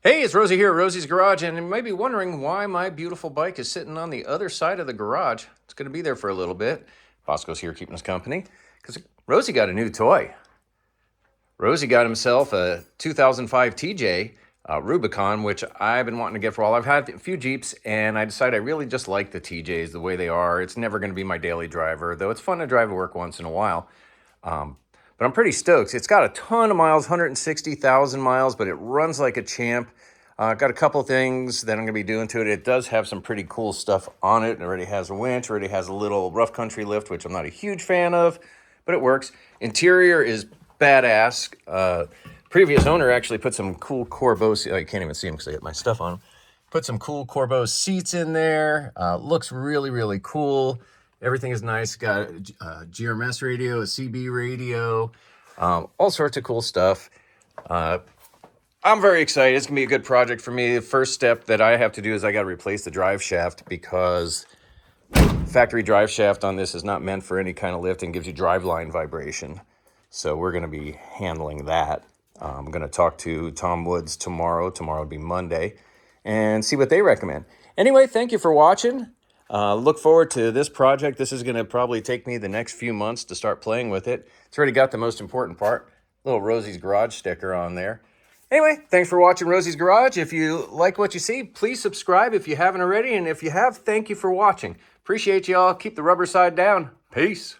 Hey, it's Rosie here at Rosie's Garage, and you may be wondering why my beautiful bike is sitting on the other side of the garage. It's going to be there for a little bit. Bosco's here keeping us company because Rosie got a new toy. Rosie got himself a 2005 TJ Rubicon, which I've been wanting to get for a while. I've had a few Jeeps, and I decided I really just like the TJs the way they are. It's never going to be my daily driver, though it's fun to drive to work once in a while. But I'm pretty stoked. It's got a ton of miles, 160,000 miles, but it runs like a champ. Got a couple things that I'm going to be doing to it. It does have some pretty cool stuff on it. It already has a winch, already has a little rough country lift, which I'm not a huge fan of, but it works. Interior is badass. Previous owner actually put some cool Corbeau, oh, you can't even see them because I got my stuff on them. Put some cool Corbeau seats in there. Looks really, really cool. Everything is nice. Got a GRMS radio, a CB radio, all sorts of cool stuff. I'm very excited. It's going to be a good project for me. The first step that I have to do is I got to replace the drive shaft because factory drive shaft on this is not meant for any kind of lift and gives you driveline vibration. So we're going to be handling that. I'm going to talk to Tom Woods tomorrow. Tomorrow would be Monday, and see what they recommend. Anyway, thank you for watching. Look forward to this project. This is going to probably take me the next few months to start playing with it. It's already got the most important part, little Rosie's Garage sticker on there. Anyway, thanks for watching Rosie's Garage. If you like what you see, please subscribe if you haven't already. And if you have, thank you for watching. Appreciate y'all. Keep the rubber side down. Peace.